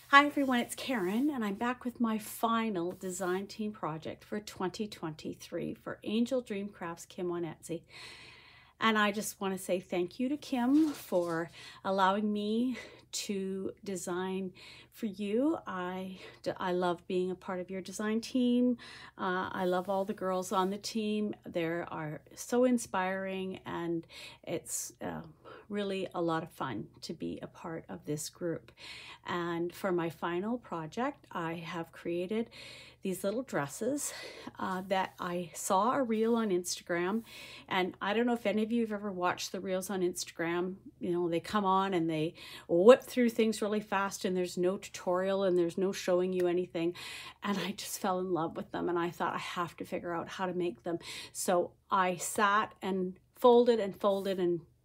Hi everyone, it's Karen and I'm back with my final design team project for 2023 for AngeldreamCraftsKim on Etsy. And I just want to say thank you to Kim for allowing me to design for you. I love being a part of your design team. I love all the girls on the team. They are so inspiring, and it's really a lot of fun to be a part of this group. And for my final project, I have created these little dresses that I saw a reel on Instagram. And I don't know if any of you have ever watched the reels on Instagram. You know, they come on and they whip through things really fast, and there's no tutorial and there's no showing you anything. And I just fell in love with them, and I thought I have to figure out how to make them. So I sat and folded and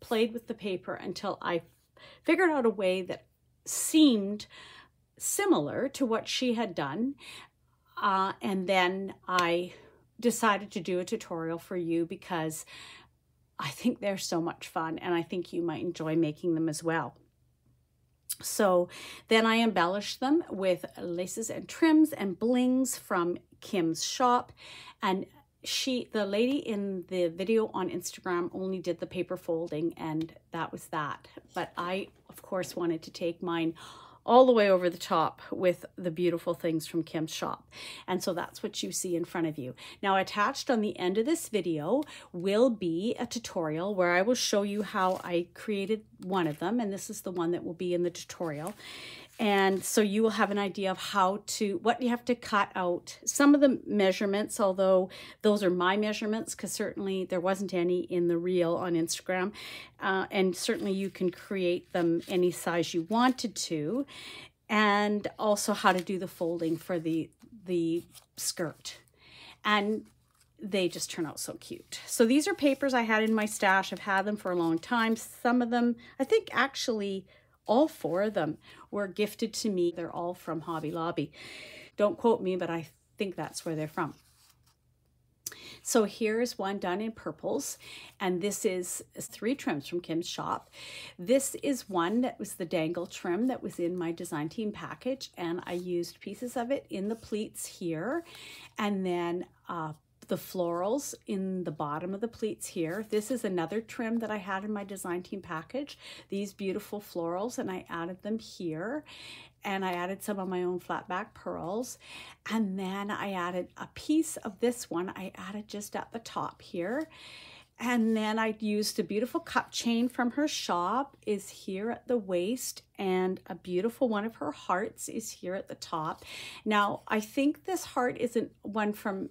played with the paper until I figured out a way that seemed similar to what she had done. And then I decided to do a tutorial for you because I think they're so much fun, and I think you might enjoy making them as well. So then I embellished them with laces and trims and blings from Kim's shop. And the lady in the video on Instagram only did the paper folding, and that was that. But I, of course, wanted to take mine all the way over the top with the beautiful things from Kim's shop. And so that's what you see in front of you. Now, attached on the end of this video will be a tutorial where I will show you how I created one of them. And this is the one that will be in the tutorial. And so you will have an idea of what you have to cut out. Some of the measurements, although those are my measurements, because certainly there wasn't any in the reel on Instagram. And certainly you can create them any size you wanted to. And also how to do the folding for the skirt. And they just turn out so cute. So these are papers I had in my stash. I've had them for a long time. Some of them, I think actually all 4 of them were gifted to me. They're all from Hobby Lobby. Don't quote me, but I think that's where they're from. So here's one done in purples, and this is 3 trims from Kim's shop. This is one that was the dangle trim that was in my design team package, and I used pieces of it in the pleats here, and then the florals in the bottom of the pleats here. This is another trim that I had in my design team package, these beautiful florals, and I added them here. And I added some of my own flat back pearls. And then I added a piece of this one. I added just at the top here. And then I used a beautiful cup chain from her shop is here at the waist, and a beautiful one of her hearts is here at the top. Now, I think this heart isn't one from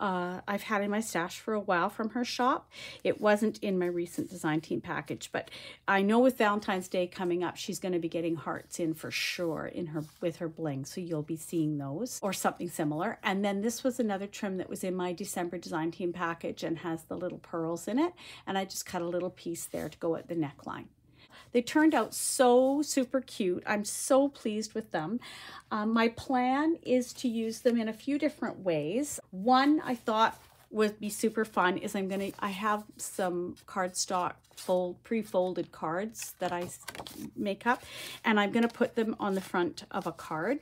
I've had in my stash for a while from her shop. It wasn't in my recent design team package, but I know with Valentine's Day coming up, she's going to be getting hearts in for sure with her bling. So you'll be seeing those or something similar. And then this was another trim that was in my December design team package and has the little pearls in it. And I just cut a little piece there to go at the neckline. They turned out so super cute. I'm so pleased with them. My plan is to use them in a few different ways. One I thought would be super fun is I have some cardstock pre-folded cards that I make up, and I'm gonna put them on the front of a card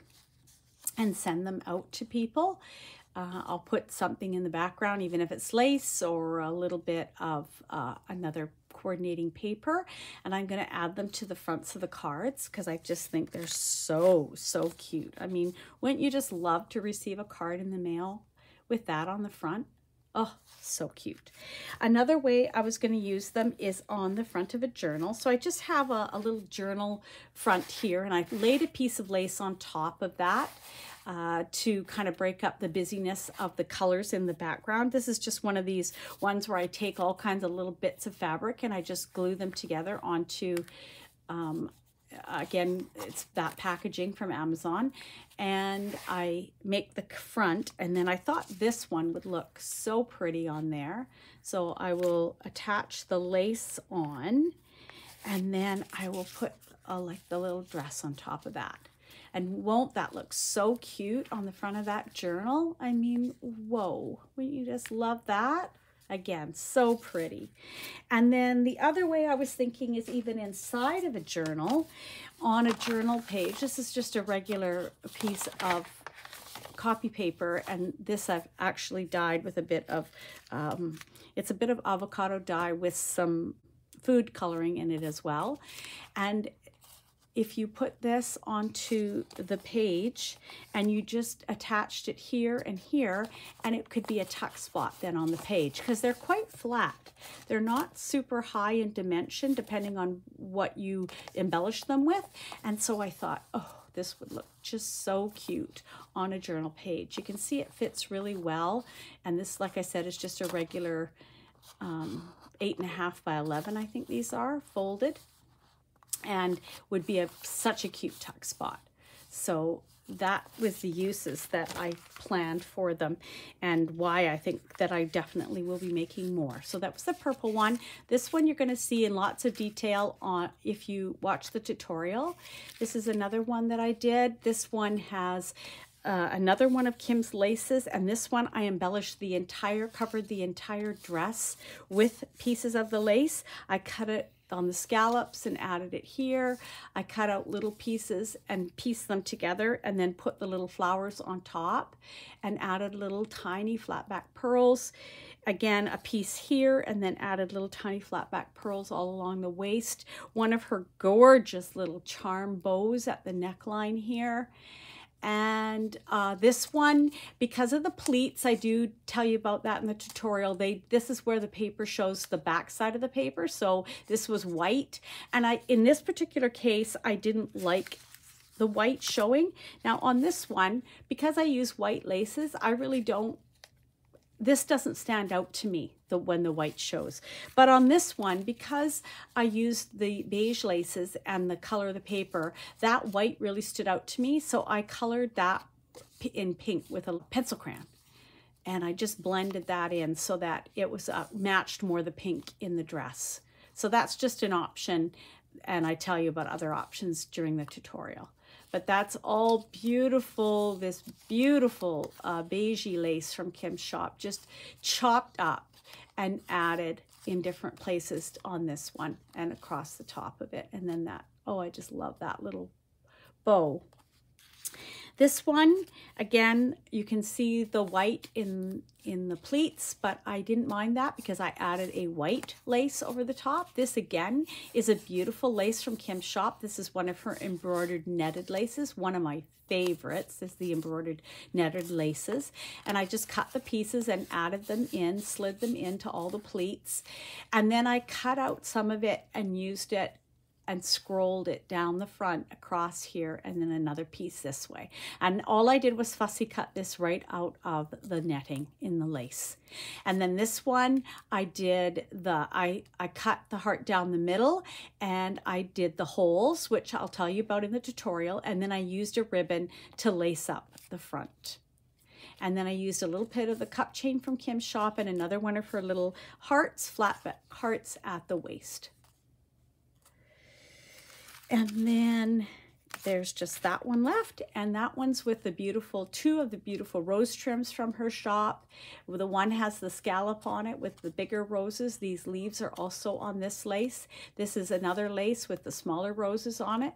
and send them out to people. I'll put something in the background, even if it's lace or a little bit of another coordinating paper, and I'm going to add them to the fronts of the cards because I just think they're so cute. I mean, wouldn't you just love to receive a card in the mail with that on the front? Oh, so cute. Another way I was going to use them is on the front of a journal. So I just have a little journal front here, and I've laid a piece of lace on top of that to kind of break up the busyness of the colors in the background. This is just one of these ones where I take all kinds of little bits of fabric and I just glue them together onto, again, it's that packaging from Amazon, and I make the front, and then I thought this one would look so pretty on there. So I will attach the lace on, and then I will put like the little dress on top of that. And won't that look so cute on the front of that journal? I mean, whoa, wouldn't you just love that? Again, so pretty. And then the other way I was thinking is even inside of a journal, on a journal page. This is just a regular piece of copy paper, and this I've actually dyed with a bit of, it's a bit of avocado dye with some food coloring in it as well. And if you put this onto the page and you just attached it here and here, and it could be a tuck spot then on the page, because they're quite flat. They're not super high in dimension depending on what you embellish them with. And so I thought, oh, this would look just so cute on a journal page. You can see it fits really well. And this, like I said, is just a regular 8.5 by 11, I think these are, folded, and would be such a cute tuck spot. So that was the uses that I planned for them, and why I think that I definitely will be making more. So that was the purple one. This one you're going to see in lots of detail on if you watch the tutorial. This is another one that I did. This one has another one of Kim's laces, and this one I embellished the entire, covered the entire dress with pieces of the lace. I cut it on the scallops and added it here. I cut out little pieces and pieced them together, and then put the little flowers on top and added little tiny flat back pearls. Again, a piece here, and then added little tiny flat back pearls all along the waist. One of her gorgeous little charm bows at the neckline here. And this one, because of the pleats, I do tell you about that in the tutorial. This is where the paper shows the back side of the paper. So this was white. And in this particular case, I didn't like the white showing. Now on this one, because I use white laces, I really don't, this doesn't stand out to me when the white shows. But on this one, because I used the beige laces and the color of the paper, that white really stood out to me. So I colored that in pink with a pencil crayon. And I just blended that in so that it was matched more the pink in the dress. So that's just an option. And I tell you about other options during the tutorial. But that's all beautiful, this beautiful beigey lace from Kim's shop, just chopped up and added in different places on this one and across the top of it. And then that, oh, I just love that little bow. This one, again, you can see the white in the pleats, but I didn't mind that because I added a white lace over the top. This, again, is a beautiful lace from Kim's shop. This is one of her embroidered netted laces. One of my favorites is the embroidered netted laces. And I just cut the pieces and added them in, slid them into all the pleats. And then I cut out some of it and used it and scrolled it down the front across here, and then another piece this way. And all I did was fussy cut this right out of the netting in the lace. And then this one, I did I cut the heart down the middle, and I did the holes, which I'll tell you about in the tutorial, and then I used a ribbon to lace up the front. And then I used a little bit of the cup chain from Kim's shop and another one of her little hearts, flat back hearts at the waist. And then there's just that one left, and that one's with the beautiful, two of the beautiful rose trims from her shop. The one has the scallop on it with the bigger roses. These leaves are also on this lace. This is another lace with the smaller roses on it.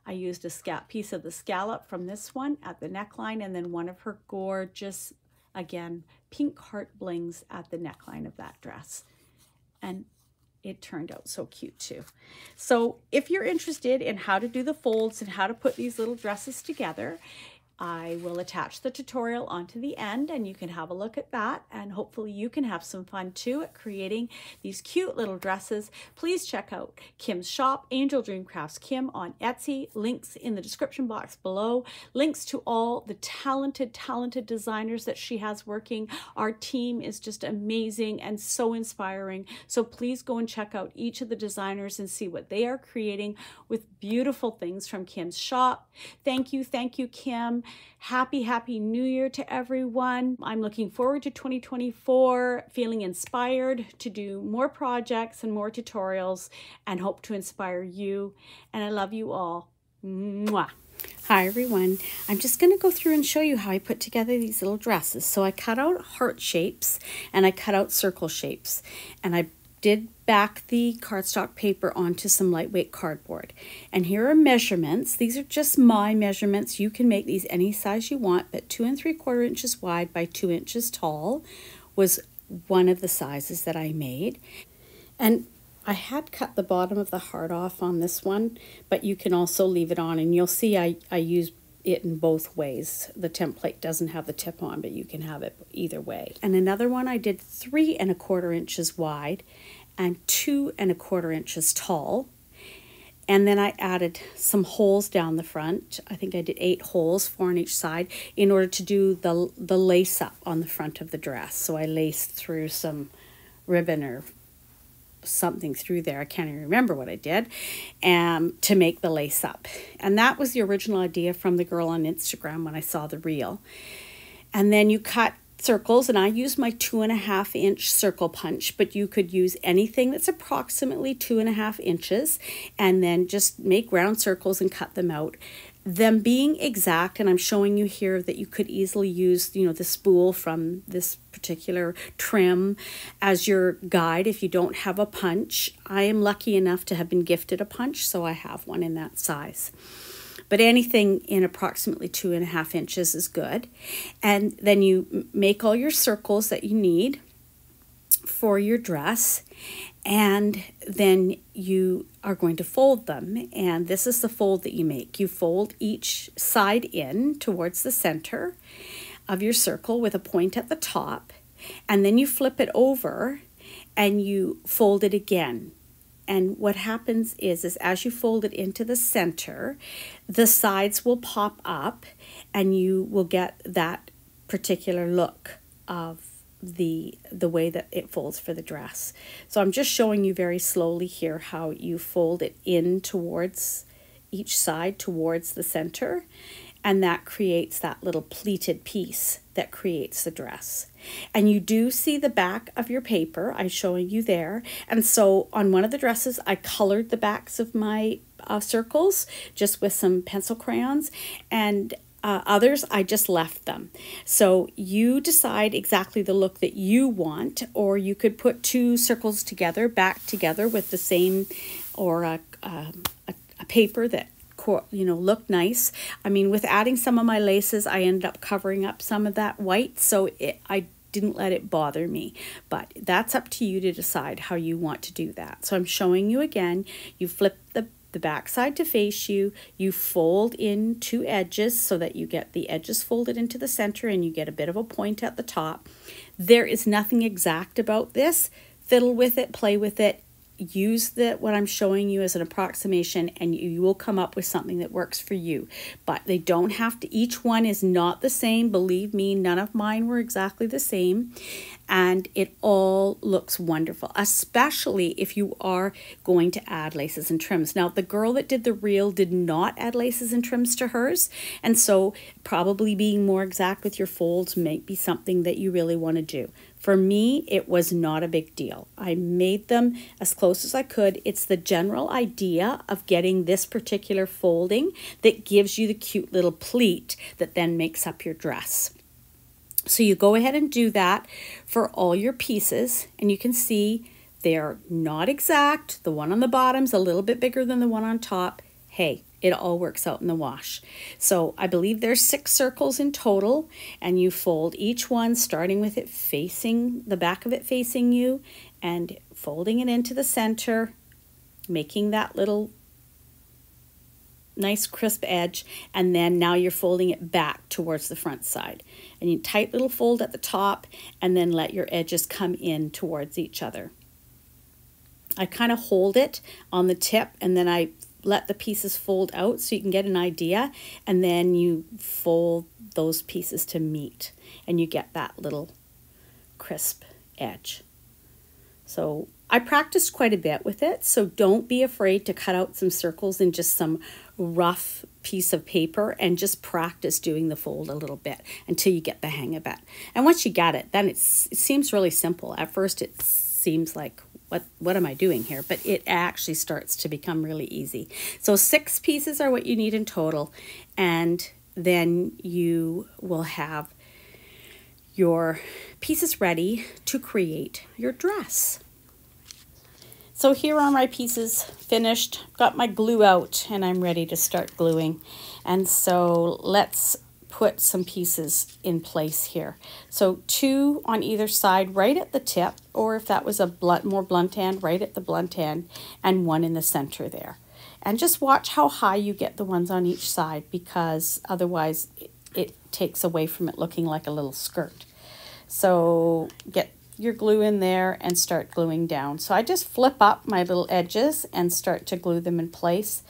I used a piece of the scallop from this one at the neckline, and then one of her gorgeous, again, pink heart blings at the neckline of that dress. And it turned out so cute too. So if you're interested in how to do the folds and how to put these little dresses together, I will attach the tutorial onto the end, and you can have a look at that, and hopefully you can have some fun too at creating these cute little dresses. Please check out Kim's shop, Angel Dream Crafts Kim on Etsy. Links in the description box below. Links to all the talented designers that she has working. Our team is just amazing and so inspiring. So please go and check out each of the designers and see what they are creating with beautiful things from Kim's shop. Thank you, Kim. Happy New Year to everyone. I'm looking forward to 2024, feeling inspired to do more projects and more tutorials, and hope to inspire you. And I love you all. Mwah. Hi everyone, I'm just going to go through and show you how I put together these little dresses. So I cut out heart shapes and I cut out circle shapes, and I did back the cardstock paper onto some lightweight cardboard. And here are measurements. These are just my measurements. You can make these any size you want, but 2 3/4 inches wide by 2 inches tall was one of the sizes that I made. And I had cut the bottom of the heart off on this one, but you can also leave it on, and you'll see I use it in both ways. The template doesn't have the tip on, but you can have it either way. And another one I did 3 1/4 inches wide and 2 1/4 inches tall. And then I added some holes down the front. I think I did 8 holes, 4 on each side, in order to do the lace up on the front of the dress. So I laced through some ribbon or something through there, I can't even remember what I did, to make the lace up. And that was the original idea from the girl on Instagram when I saw the reel. And then you cut circles, and I use my 2 1/2 inch circle punch, but you could use anything that's approximately 2 1/2 inches, and then just make round circles and cut them out. Them being exact, and I'm showing you here that you could easily use, you know, the spool from this particular trim as your guide if you don't have a punch. I am lucky enough to have been gifted a punch, so I have one in that size. But anything in approximately 2 1/2 inches is good. And then you make all your circles that you need for your dress, and then you are going to fold them. And this is the fold that you make. You fold each side in towards the center of your circle with a point at the top, and then you flip it over and you fold it again. And what happens is as you fold it into the center, the sides will pop up and you will get that particular look of the way that it folds for the dress. So I'm just showing you very slowly here how you fold it in towards each side towards the center, and that creates that little pleated piece that creates the dress. And you do see the back of your paper, I'm showing you there. And so on one of the dresses I colored the backs of my circles just with some pencil crayons, and others I just left them. So you decide exactly the look that you want, or you could put 2 circles together, back together with the same, or a paper that, you know, look nice. I mean, with adding some of my laces, I ended up covering up some of that white, so I didn't let it bother me. But that's up to you to decide how you want to do that. So I'm showing you again. You flip the back side to face you, you fold in 2 edges so that you get the edges folded into the center and you get a bit of a point at the top. There is nothing exact about this. Fiddle with it, play with it, use what I'm showing you as an approximation, and you will come up with something that works for you. But they don't have to, each one is not the same. Believe me, none of mine were exactly the same. And it all looks wonderful, especially if you are going to add laces and trims. Now, the girl that did the reel did not add laces and trims to hers, and so probably being more exact with your folds might be something that you really want to do. For me, it was not a big deal. I made them as close as I could. It's the general idea of getting this particular folding that gives you the cute little pleat that then makes up your dress. So you go ahead and do that for all your pieces, and you can see they're not exact. The one on the bottom's a little bit bigger than the one on top. Hey, it all works out in the wash. So I believe there's 6 circles in total, and you fold each one starting with it facing, the back of it facing you, and folding it into the center, making that little nice crisp edge, and then now you're folding it back towards the front side. And you tight little fold at the top, and then let your edges come in towards each other. I kind of hold it on the tip, and then I let the pieces fold out so you can get an idea, and then you fold those pieces to meet, and you get that little crisp edge. So I practiced quite a bit with it, so don't be afraid to cut out some circles in just some rough piece of paper and just practice doing the fold a little bit until you get the hang of it. And once you got it, then it seems really simple. At first it seems like, what am I doing here? But it actually starts to become really easy. So 6 pieces are what you need in total, and then you will have your pieces ready to create your dress. So here are my pieces finished. Got my glue out and I'm ready to start gluing. And so let's put some pieces in place here. So 2 on either side right at the tip, or if that was a more blunt end, right at the blunt end, and 1 in the center there. And just watch how high you get the ones on each side, because otherwise it takes away from it looking like a little skirt. So get your glue in there and start gluing down. So I just flip up my little edges and start to glue them in place,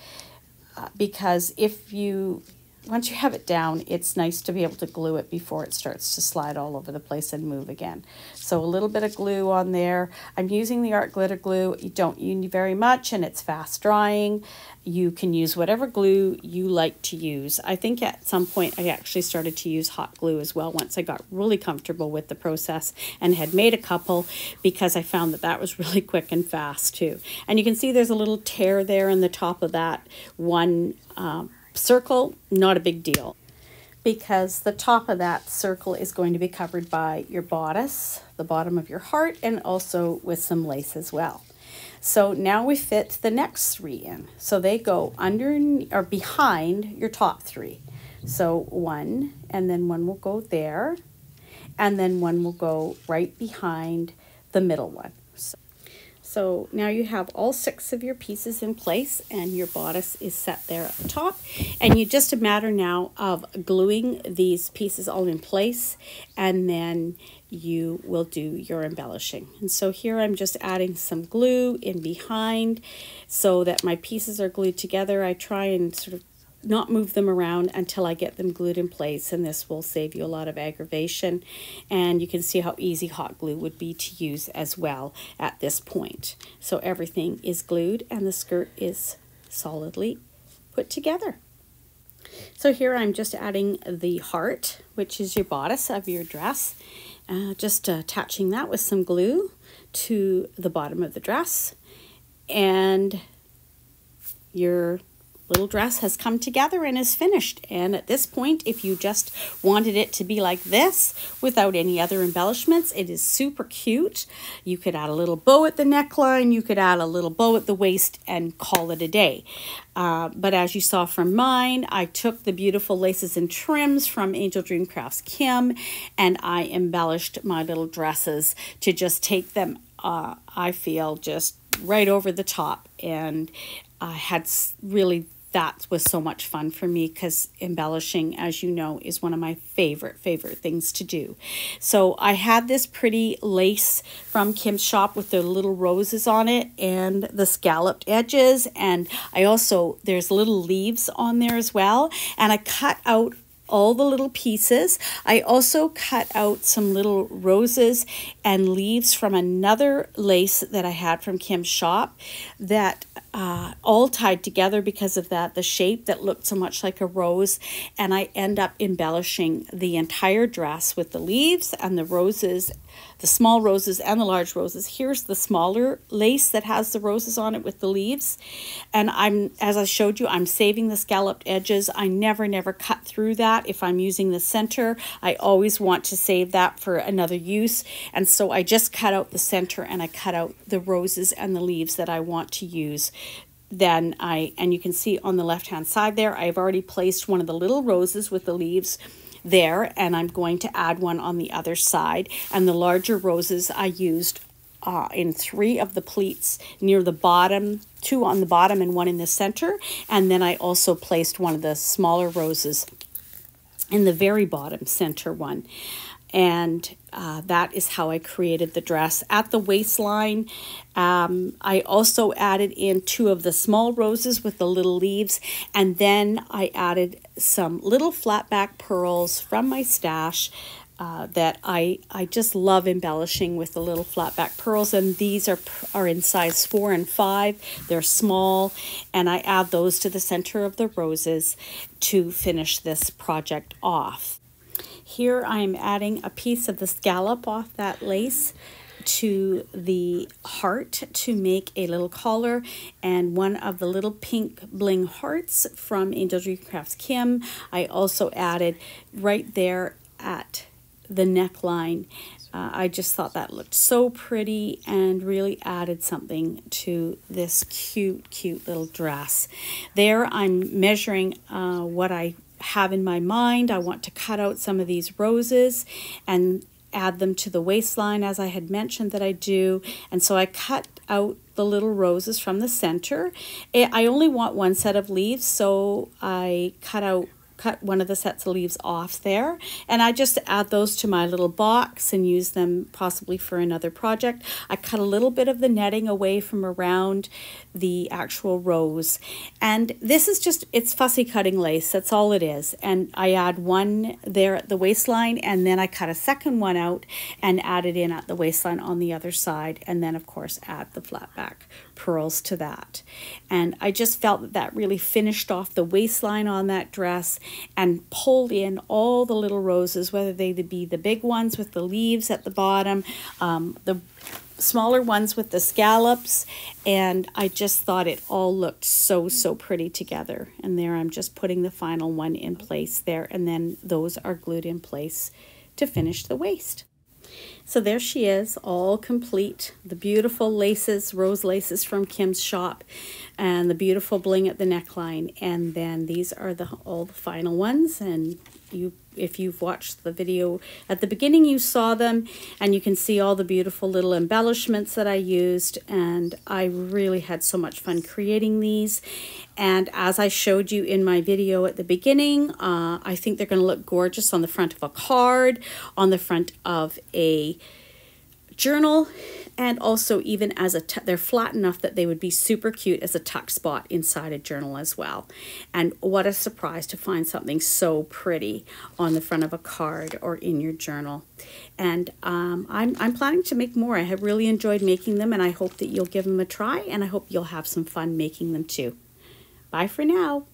because once you have it down, it's nice to be able to glue it before it starts to slide all over the place and move again. So a little bit of glue on there. I'm using the art glitter glue. You don't need very much, and it's fast drying. You can use whatever glue you like to use. I think at some point I actually started to use hot glue as well once I got really comfortable with the process and had made a couple, because I found that that was really quick and fast too. And you can see there's a little tear there in the top of that one circle. Not a big deal, because the top of that circle is going to be covered by your bodice, the bottom of your heart, and also with some lace as well. So now we fit the next 3 in. So they go under or behind your top 3. So 1, and then 1 will go there, and then 1 will go right behind the middle one. So now you have all 6 of your pieces in place, and your bodice is set there at the top. And you just a matter now of gluing these pieces all in place, and then you will do your embellishing. And so here I'm just adding some glue in behind so that my pieces are glued together. I try and sort of not move them around until I get them glued in place, and this will save you a lot of aggravation. And you can see how easy hot glue would be to use as well at this point. So everything is glued and the skirt is solidly put together. So here I'm just adding the heart, which is your bodice of your dress, just attaching that with some glue to the bottom of the dress, and your little dress has come together and is finished. And at this point, if you just wanted it to be like this without any other embellishments, it is super cute. You could add a little bow at the neckline, you could add a little bow at the waist and call it a day. But as you saw from mine, I took the beautiful laces and trims from AngeldreamCraftsKim, and I embellished my little dresses to just take them, I feel, just right over the top. And I had really, that was so much fun for me, because embellishing, as you know, is one of my favorite things to do. So I had this pretty lace from Kim's shop with the little roses on it and the scalloped edges, and I also, there's little leaves on there as well, and I cut out all the little pieces. I also cut out some little roses and leaves from another lace that I had from Kim's shop that all tied together because of that, the shape that looked so much like a rose. And I end up embellishing the entire dress with the leaves and the roses, the small roses and the large roses. Here's the smaller lace that has the roses on it with the leaves. And as I showed you, I'm saving the scalloped edges. I never cut through that. If I'm using the center, I always want to save that for another use. And so I just cut out the center and I cut out the roses and the leaves that I want to use. Then and you can see on the left-hand side there, I've already placed one of the little roses with the leaves there, and I'm going to add one on the other side. And the larger roses I used in 3 of the pleats near the bottom, 2 on the bottom and 1 in the center. And then I also placed one of the smaller roses in the very bottom center one. And that is how I created the dress. At the waistline, I also added in 2 of the small roses with the little leaves, and then I added some little flat back pearls from my stash that I just love embellishing with the little flat back pearls, and these are in size 4 and 5. They're small, and I add those to the center of the roses to finish this project off. Here I am adding a piece of the scallop off that lace to the heart to make a little collar, and one of the little pink bling hearts from AngeldreamCraftsKim. I also added right there at the neckline. I just thought that looked so pretty and really added something to this cute little dress. There I'm measuring what I have in my mind. I want to cut out some of these roses and add them to the waistline, as I had mentioned that I do. And so I cut out the little roses from the center. I only want one set of leaves, so I cut one of the sets of leaves off there, and I just add those to my little box and use them possibly for another project. I cut a little bit of the netting away from around the actual rose, and this is just, it's fussy cutting lace, that's all it is. And I add one there at the waistline, and then I cut a second one out and add it in at the waistline on the other side, and then of course add the flat back pearls to that. And I just felt that that really finished off the waistline on that dress and pulled in all the little roses, whether they be the big ones with the leaves at the bottom, the smaller ones with the scallops, and I just thought it all looked so pretty together. And there I'm just putting the final one in place there, and then those are glued in place to finish the waist. So there she is, all complete. The beautiful laces, rose laces from Kim's shop, and the beautiful bling at the neckline. And then these are all the final ones. And if you've watched the video at the beginning, you saw them, and you can see all the beautiful little embellishments that I used. And I really had so much fun creating these. And as I showed you in my video at the beginning, I think they're going to look gorgeous on the front of a card, on the front of a journal, and also even as they're flat enough that they would be super cute as a tuck spot inside a journal as well. And what a surprise to find something so pretty on the front of a card or in your journal. And I'm planning to make more. I have really enjoyed making them, and I hope that you'll give them a try, and I hope you'll have some fun making them too. Bye for now.